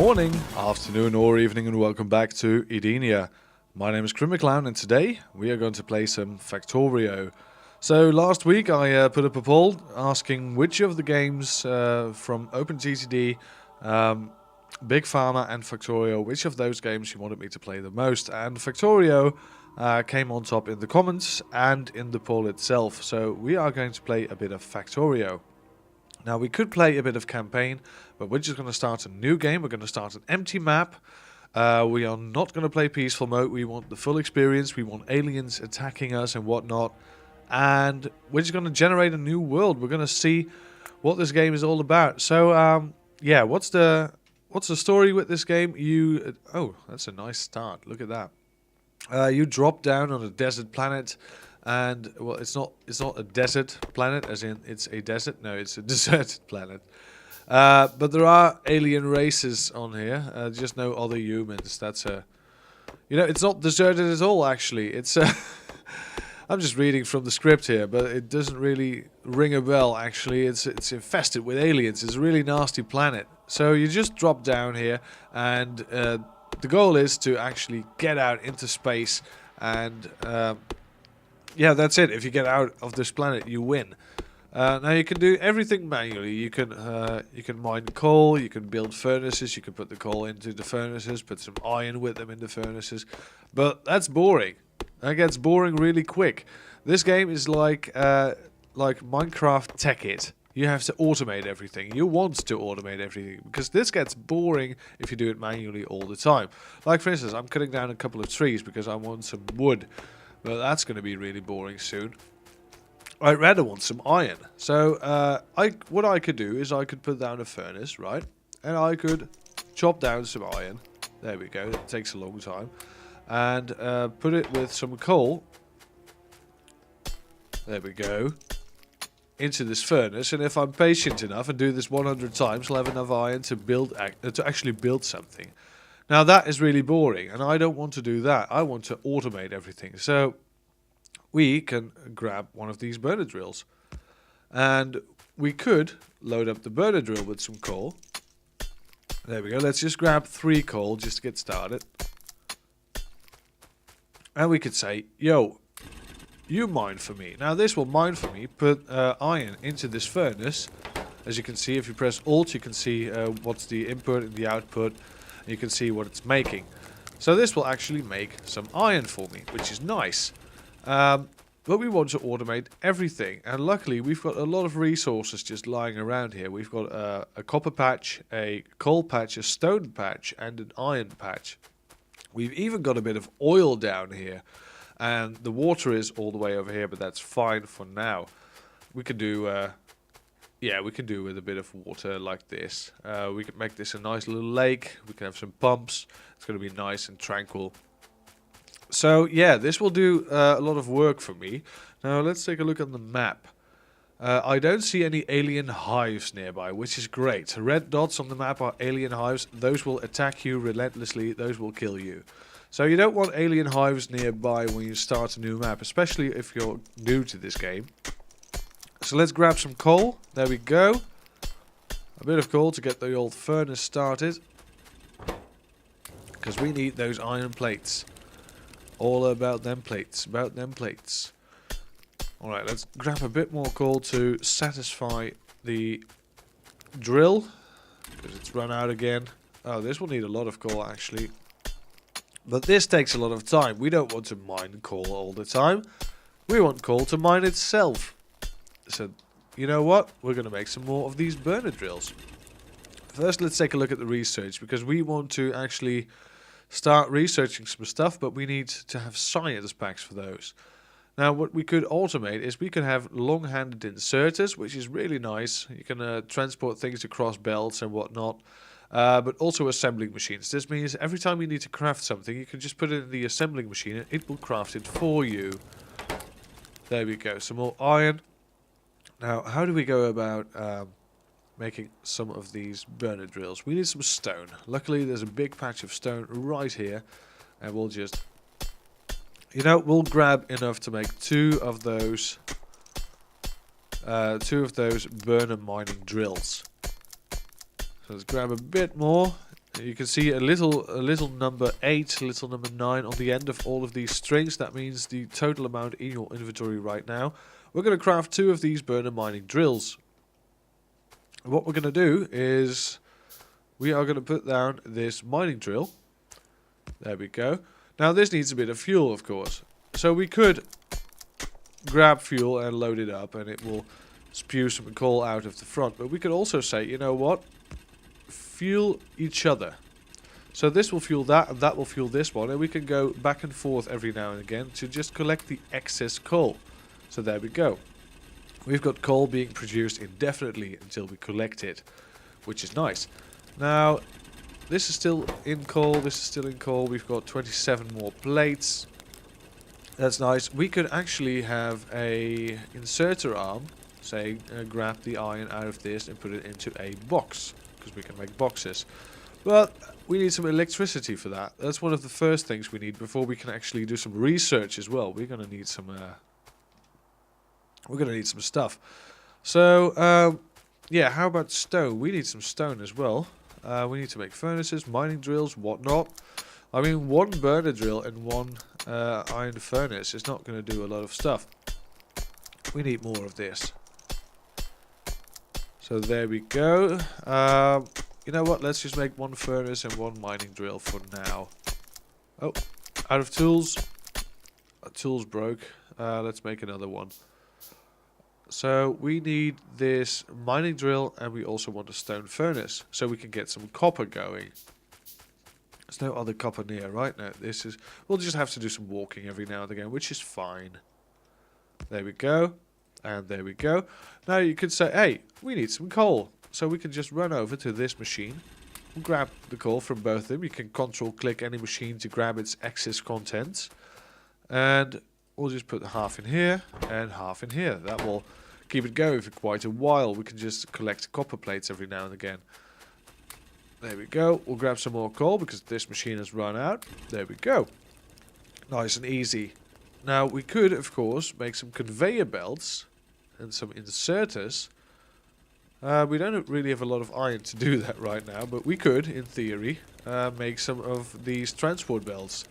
morning, afternoon or evening and welcome back to Edenia. My name is Clown and today we are going to play some Factorio. So last week I put up a poll asking which of the games from OpenGTD, Big Pharma and Factorio, which of those games you wanted me to play the most. And Factorio came on top in the comments and in the poll itself. So we are going to play a bit of Factorio. Now we could play a bit of campaign, but we're just going to start a new game. We're going to start an empty map. We are not going to play peaceful mode. We want the full experience. We want aliens attacking us and whatnot. And we're just going to generate a new world. We're going to see what this game is all about. So yeah, what's the story with this game? Oh, that's a nice start. Look at that. You drop down on a desert planet. And, well, it's not a desert planet, as in it's a desert. No, it's a deserted planet. But there are alien races on here. Just no other humans. That's it's not deserted at all, actually. It's I'm just reading from the script here, but it doesn't really ring a bell, actually. It's infested with aliens. It's a really nasty planet. So you just drop down here, and the goal is to actually get out into space and... yeah, that's it. If you get out of this planet, you win. Now you can do everything manually. You can mine coal. You can build furnaces. You can put the coal into the furnaces. Put some iron with them in the furnaces. But that's boring. That gets boring really quick. This game is like Minecraft Tech It. You have to automate everything. You want to automate everything because this gets boring if you do it manually all the time. Like for instance, I'm cutting down a couple of trees because I want some wood. Well, that's going to be really boring soon. I'd rather want some iron. So what I could do is I could put down a furnace, right? And I could chop down some iron. There we go. It takes a long time. And put it with some coal. There we go. Into this furnace. And if I'm patient enough and do this 100 times, I'll have enough iron to actually build something. Now that is really boring, and I don't want to do that. I want to automate everything. So we can grab one of these burner drills. And we could load up the burner drill with some coal. There we go. Let's just grab 3 coal just to get started. And we could say, yo, you mine for me. Now this will mine for me, put iron into this furnace. As you can see, if you press Alt, you can see what's the input and the output. You can see what it's making. So this will actually make some iron for me, which is nice. But we want to automate everything. And luckily, we've got a lot of resources just lying around here. We've got a copper patch, a coal patch, a stone patch, and an iron patch. We've even got a bit of oil down here. And the water is all the way over here, but that's fine for now. We can do... yeah, we can do with a bit of water like this. We can make this a nice little lake. We can have some pumps. It's going to be nice and tranquil. So, yeah, this will do a lot of work for me. Now, let's take a look at the map. I don't see any alien hives nearby, which is great. Red dots on the map are alien hives. Those will attack you relentlessly. Those will kill you. So you don't want alien hives nearby when you start a new map, especially if you're new to this game. So let's grab some coal. There we go. A bit of coal to get the old furnace started. Because we need those iron plates. All about them plates. About them plates. Alright, let's grab a bit more coal to satisfy the drill. Because it's run out again. Oh, this will need a lot of coal actually. But this takes a lot of time. We don't want to mine coal all the time. We want coal to mine itself. So, you know what? We're going to make some more of these burner drills. First, let's take a look at the research, because we want to actually start researching some stuff, but we need to have science packs for those. Now, what we could automate is we could have long-handed inserters, which is really nice. You can transport things across belts and whatnot, but also assembling machines. This means every time you need to craft something, you can just put it in the assembling machine and it will craft it for you. There we go. Some more iron. Now, how do we go about making some of these burner drills? We need some stone. Luckily, there's a big patch of stone right here. And we'll just... we'll grab enough to make 2 of those burner mining drills. So let's grab a bit more. You can see a little number 8, little number 9 on the end of all of these strings. That means the total amount in your inventory right now. We're going to craft 2 of these burner mining drills. What we're going to do is we are going to put down this mining drill. There we go. Now this needs a bit of fuel, of course. So we could grab fuel and load it up and it will spew some coal out of the front. But we could also say, you know what? Fuel each other. So this will fuel that and that will fuel this one. And we can go back and forth every now and again to just collect the excess coal. So there we go. We've got coal being produced indefinitely until we collect it, which is nice. Now, this is still in coal, this is still in coal. We've got 27 more plates. That's nice. We could actually have a inserter arm, say, grab the iron out of this and put it into a box, because we can make boxes. But we need some electricity for that. That's one of the first things we need before we can actually do some research as well. We're gonna need some stuff. So, yeah, how about stone? We need some stone as well. We need to make furnaces, mining drills, whatnot. I mean, one burner drill and one iron furnace is not going to do a lot of stuff. We need more of this. So there we go. You know what? Let's just make one furnace and one mining drill for now. Oh, out of tools. Tools broke. Let's make another one. So we need this mining drill and we also want a stone furnace so we can get some copper going. There's no other copper near, right? No, this is... We'll just have to do some walking every now and again, which is fine. There we go. And there we go. Now you could say, hey, we need some coal. So we can just run over to this machine. We'll grab the coal from both of them. You can control-click any machine to grab its excess contents. And we'll just put half in here and half in here. That will keep it going for quite a while. We can just collect copper plates every now and again. There we go. We'll grab some more coal because this machine has run out. There we go. Nice and easy. Now we could, of course, make some conveyor belts and some inserters. We don't really have a lot of iron to do that right now, but we could, in theory, make some of these transport belts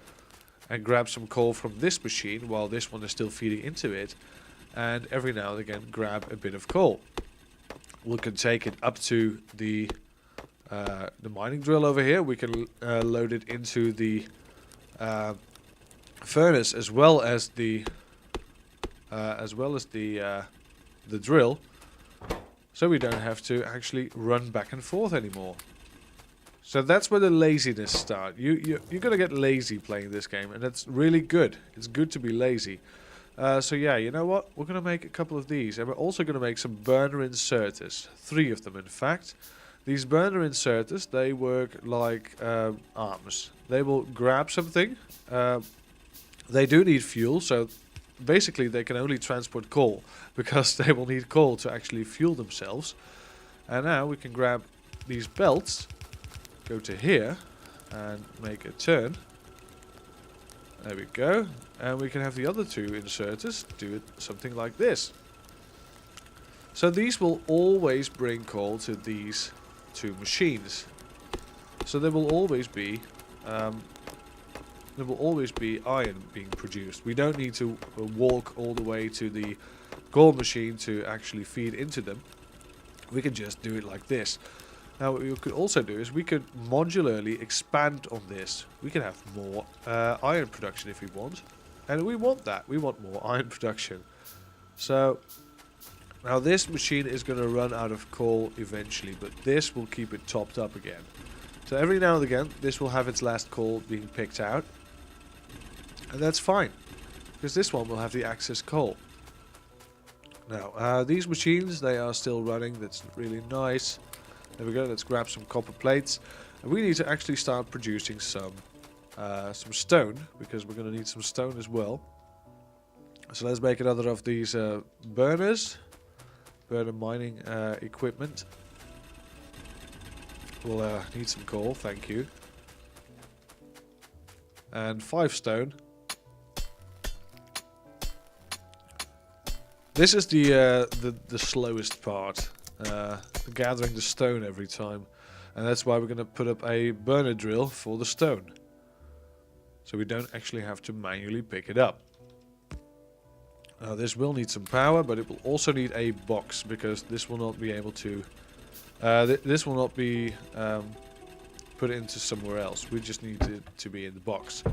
and grab some coal from this machine while this one is still feeding into it, and every now and again grab a bit of coal. We can take it up to the mining drill over here. We can load it into the furnace as well as the drill, so we don't have to actually run back and forth anymore. So that's where the laziness starts. You're gonna get lazy playing this game, and that's really good. It's good to be lazy. So yeah, you know what? We're gonna make a couple of these, and we're also gonna make some burner inserters. 3 of them, in fact. These burner inserters, they work like arms. They will grab something. They do need fuel, so basically they can only transport coal because they will need coal to actually fuel themselves. And now we can grab these belts, go to here and make a turn. There we go. And we can have the other 2 inserters do it something like this. So these will always bring coal to these 2 machines. So there will always be iron being produced. We don't need to walk all the way to the coal machine to actually feed into them. We can just do it like this. Now what we could also do is we could modularly expand on this. We can have more iron production if we want. And we want that. We want more iron production. So now this machine is going to run out of coal eventually, but this will keep it topped up again. So every now and again this will have its last coal being picked out. And that's fine, because this one will have the excess coal. Now, these machines, they are still running. That's really nice. There we go. Let's grab some copper plates. And we need to actually start producing some stone, because we're going to need some stone as well. So let's make another of these burner mining equipment. We'll need some coal, thank you. And 5 stone. This is the slowest part, gathering the stone every time. And that's why we're going to put up a burner drill for the stone. So we don't actually have to manually pick it up. Now this will need some power, but it will also need a box, because this will not be able to... this will not be put into somewhere else. We just need it to be in the box.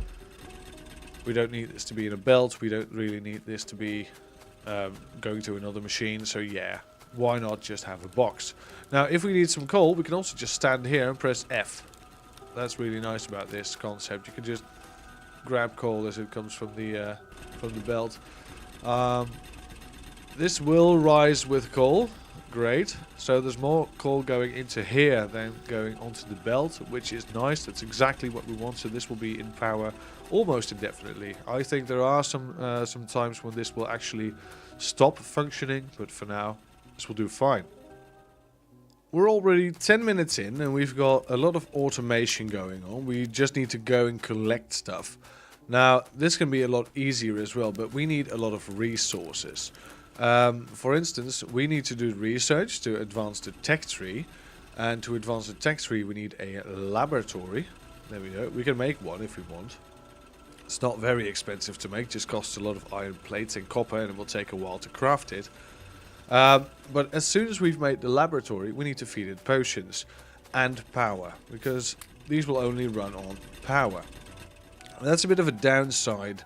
We don't need this to be in a belt. We don't really need this to be going to another machine. So yeah, why not just have a box? Now if we need some coal, we can also just stand here and press F. That's really nice about this concept. You can just grab coal as it comes from the belt. This will rise with coal. Great. So there's more coal going into here than going onto the belt, which is nice. That's exactly what we want. So this will be in power almost indefinitely. I think there are some times when this will actually stop functioning, but for now this will do fine. We're already 10 minutes in and we've got a lot of automation going on. We just need to go and collect stuff. Now this can be a lot easier as well, but we need a lot of resources. For instance, we need to do research to advance the tech tree, and to advance the tech tree we need a laboratory. There we go. We can make one if we want. It's not very expensive to make, just costs a lot of iron plates and copper, and it will take a while to craft it. But as soon as we've made the laboratory, we need to feed it potions and power, because these will only run on power. And that's a bit of a downside,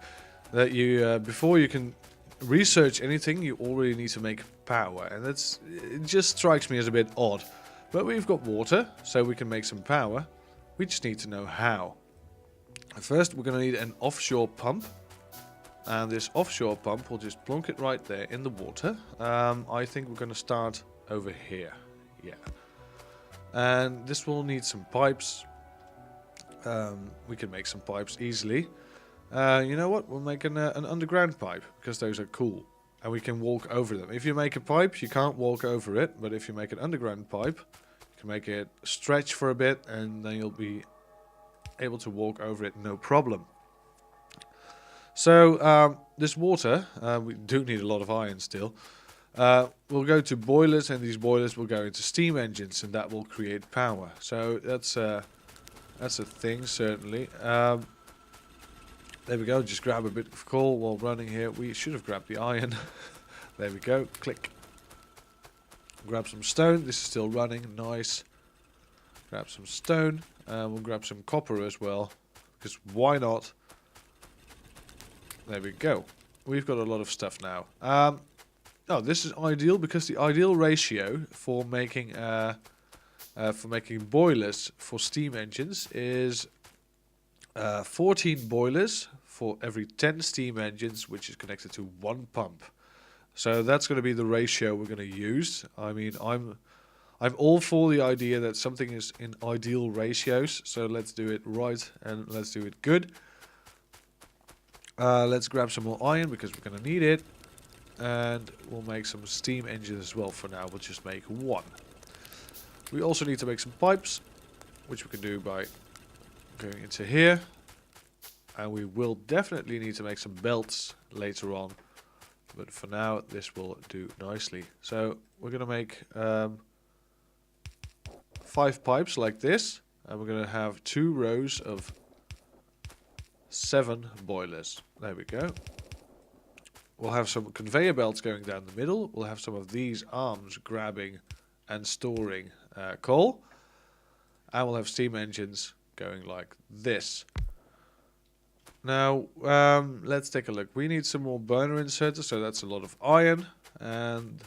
that you before you can research anything, you already need to make power, and it just strikes me as a bit odd. But we've got water, so we can make some power. We just need to know how. First, we're going to need an offshore pump, and this offshore pump will just plonk it right there in the water. I think we're going to start over here. Yeah, and this will need some pipes. We can make some pipes easily. You know what? We'll make an underground pipe, because those are cool. And we can walk over them. If you make a pipe, you can't walk over it. But if you make an underground pipe, you can make it stretch for a bit, and then you'll be able to walk over it no problem. So this water, we do need a lot of iron still. We'll go to boilers, and these boilers will go into steam engines, and that will create power. So that's a thing, certainly. There we go, just grab a bit of coal while running here. We should have grabbed the iron. There we go, click. Grab some stone, this is still running, nice. Grab some stone, we'll grab some copper as well, because why not? There we go. We've got a lot of stuff now. Oh, this is ideal, because the ideal ratio for making boilers for steam engines is 14 boilers for every 10 steam engines, which is connected to one pump. So that's going to be the ratio we're going to use. I mean, I'm all for the idea that something is in ideal ratios. So let's do it right, and let's do it good. Let's grab some more iron, because we're going to need it. And we'll make some steam engines as well. For now, we'll just make one. We also need to make some pipes, which we can do by going into here. And we will definitely need to make some belts later on, but for now this will do nicely. So we're going to make 5 pipes like this, and we're going to have 2 rows of 7 boilers. There we go. We'll have some conveyor belts going down the middle. We'll have some of these arms grabbing and storing coal, and we'll have steam engines going like this. Now, let's take a look. We need some more burner inserters, so that's a lot of iron. And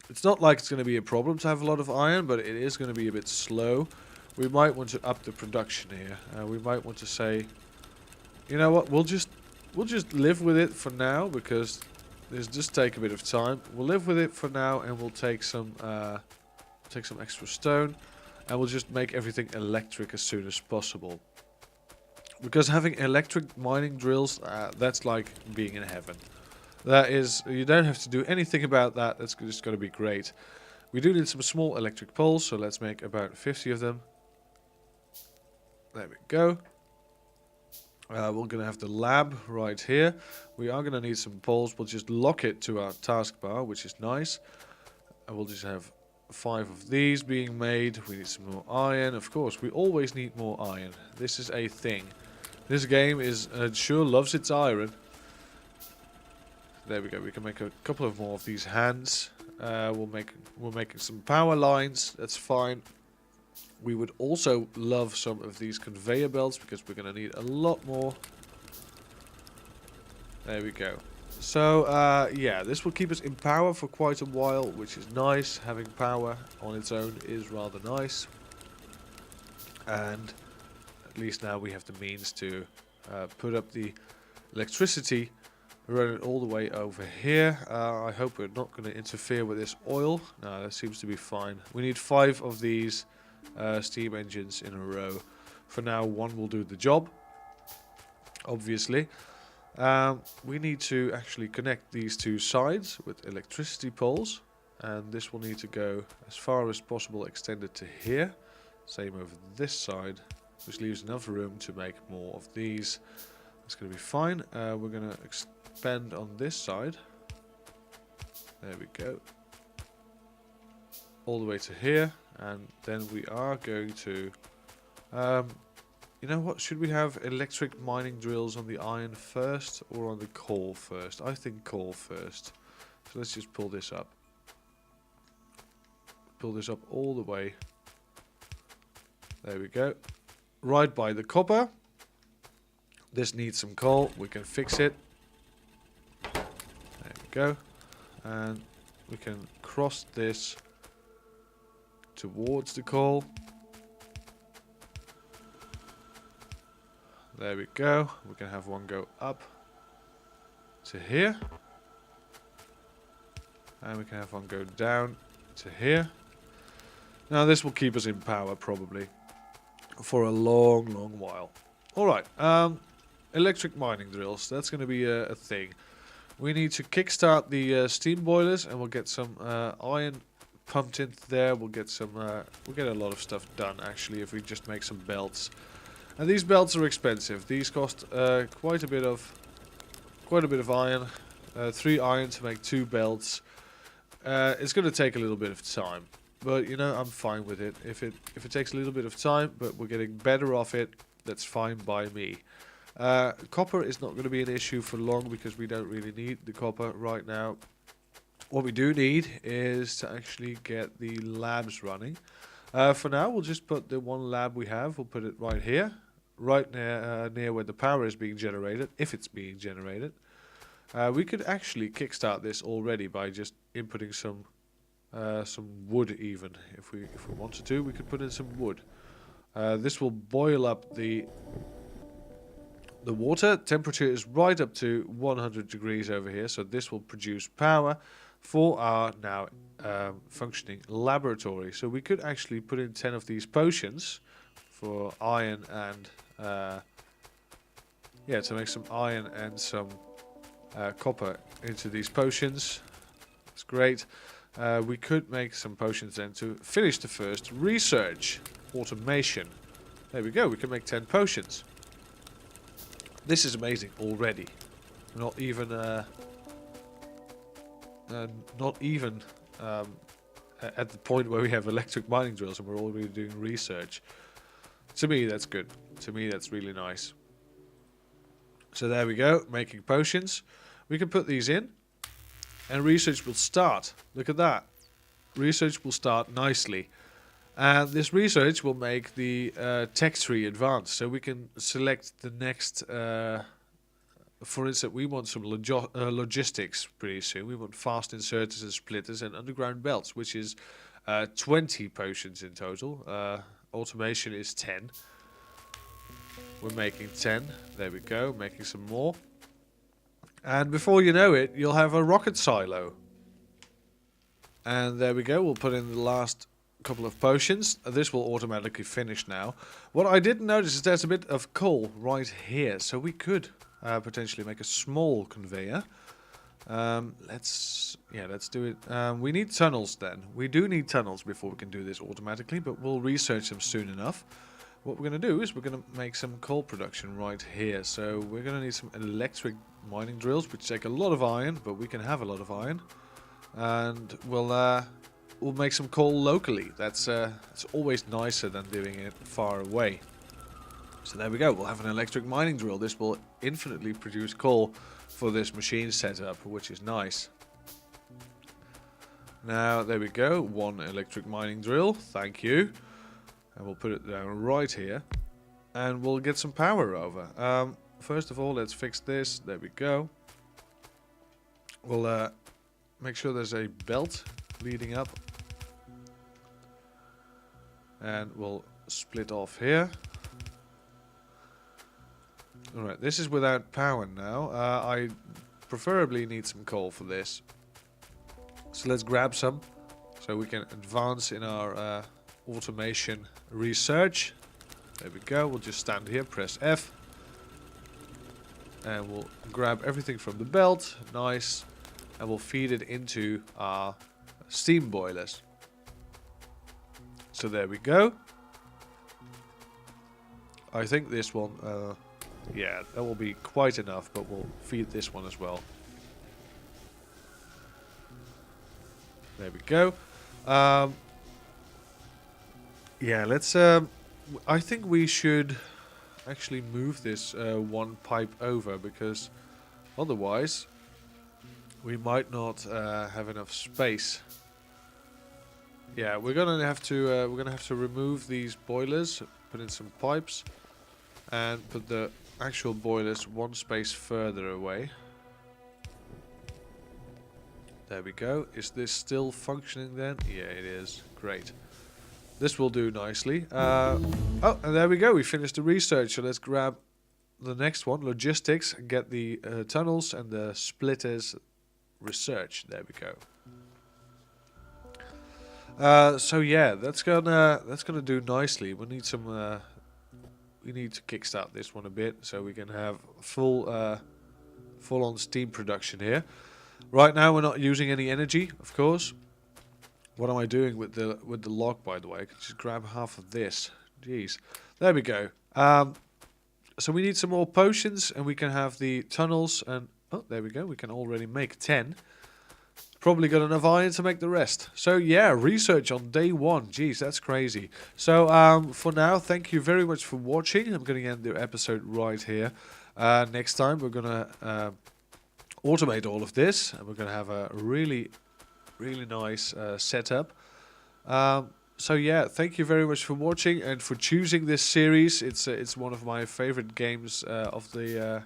it's not like it's going to be a problem to have a lot of iron, but it is going to be a bit slow. We might want to up the production here. We might want to say, you know what, we'll just live with it for now, because this just take a bit of time. We'll live with it for now, and we'll take some extra stone, and we'll just make everything electric as soon as possible. Because having electric mining drills, that's like being in heaven. That is, you don't have to do anything about that. That's just going to be great. We do need some small electric poles, so let's make about 50 of them. There we go. We're going to have the lab right here. We are going to need some poles. We'll just lock it to our taskbar, which is nice. And we'll just have 5 of these being made. We need some more iron. Of course, we always need more iron. This is a thing. This game is sure loves its iron. There we go. We can make a couple of more of these hands. We're making some power lines. That's fine. We would also love some of these conveyor belts because we're going to need a lot more. There we go. So, yeah, this will keep us in power for quite a while, which is nice. Having power on its own is rather nice. And at least now we have the means to put up the electricity, run it all the way over here. I hope we're not going to interfere with this oil. No, that seems to be fine. We need 5 of these steam engines in a row. For now, 1 will do the job, obviously. We need to actually connect these 2 sides with electricity poles, and this will need to go as far as possible extended to here. Same over this side, which leaves enough room to make more of these. That's going to be fine. We're going to expand on this side. There we go. All the way to here, and then we are going to you know what, should we have electric mining drills on the iron first or on the coal first? I think coal first. So let's just pull this up. Pull this up all the way. There we go. Right by the copper. This needs some coal. We can fix it. There we go. And we can cross this towards the coal. There we go. We can have one go up to here. And we can have one go down to here. Now this will keep us in power probably for a long, long while. Alright, electric mining drills. That's going to be a thing. We need to kickstart the steam boilers, and we'll get some iron pumped into there. We'll get some. We'll get a lot of stuff done actually if we just make some belts. And these belts are expensive. These cost quite a bit of iron. 3 iron to make 2 belts. It's going to take a little bit of time, but you know, I'm fine with it. If it takes a little bit of time, but we're getting better off it, that's fine by me. Copper is not going to be an issue for long because we don't really need the copper right now. What we do need is to actually get the labs running. For now, we'll just put the 1 lab we have. We'll put it right here. Right near where the power is being generated, if it's being generated. We could actually kickstart this already by just inputting some wood even. If we wanted to, we could put in some wood. This will boil up the water. Temperature is right up to 100 degrees over here, so this will produce power for our now functioning laboratory. So we could actually put in 10 of these potions for iron and yeah, to make some iron and some copper into these potions. That's great. We could make some potions then to finish the first research. Automation. There we go. We can make 10 potions. This is amazing already. Not even at the point where we have electric mining drills and we're already doing research. To me, that's good. To me, that's really nice. So there we go, making potions. We can put these in, and research will start. Look at that. Research will start nicely. And this research will make the tech tree advance. So we can select the next... for instance, we want some logistics pretty soon. We want fast inserters and splitters and underground belts, which is 20 potions in total. Automation is 10. We're making 10. There we go, making some more. And before you know it, you'll have a rocket silo. And there we go, we'll put in the last couple of potions. This will automatically finish now. What I didn't notice is there's a bit of coal right here, so we could potentially make a small conveyor. Let's do it. We need tunnels then. We do need tunnels before we can do this automatically, but we'll research them soon enough. What we're going to do is we're going to make some coal production right here. So we're going to need some electric mining drills, which take a lot of iron, but we can have a lot of iron. And we'll we'll make some coal locally. That's it's always nicer than doing it far away. So there we go. We'll have an electric mining drill. This will infinitely produce coal for this machine setup, which is nice. Now, there we go. One electric mining drill. Thank you. And we'll put it down right here. And we'll get some power over. First of all, let's fix this. There we go. We'll make sure there's a belt leading up. And we'll split off here. Alright, this is without power now. I preferably need some coal for this. So let's grab some so we can advance in our automation research. There we go. We'll just stand here, press F. And we'll grab everything from the belt. Nice. And we'll feed it into our steam boilers. So there we go. I think this one, yeah, that will be quite enough, but we'll feed this one as well. There we go. Yeah, let's, I think we should actually move this one pipe over, because otherwise we might not have enough space. Yeah, we're gonna have to remove these boilers, put in some pipes, and put the actual boilers one space further away. There we go. Is this still functioning then? Yeah, it is. Great. This will do nicely. Oh, and there we go. We finished the research. So let's grab the next one, logistics, and get the tunnels and the splitters research. There we go. So yeah, that's gonna do nicely. We need some. We need to kickstart this one a bit so we can have full on steam production here. Right now we're not using any energy, of course. What am I doing with the log, by the way? I could just grab half of this. Jeez. There we go. So we need some more potions, and we can have the tunnels, and oh, there we go. We can already make 10. Probably got enough iron to make the rest. So yeah, research on day 1. Jeez, that's crazy. So for now, thank you very much for watching. I'm going to end the episode right here. Next time we're going to automate all of this, and we're going to have a really nice setup. So yeah, thank you very much for watching and for choosing this series. It's one of my favorite games of the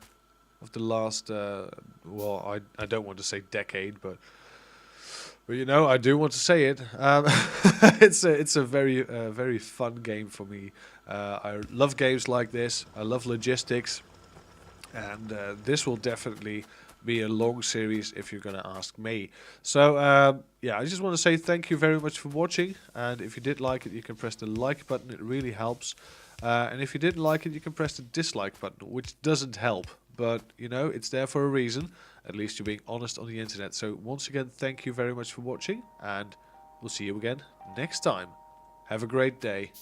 last well, I don't want to say decade, but you know, I do want to say it. It's a very fun game for me. I love games like this. I love logistics, and this will definitely be a long series if you're gonna ask me. So yeah, I just want to say thank you very much for watching, and if you did like it, you can press the like button. It really helps. And if you didn't like it, you can press the dislike button, which doesn't help, but you know, it's there for a reason. At least you're being honest on the internet. So once again, thank you very much for watching, and we'll see you again next time. Have a great day.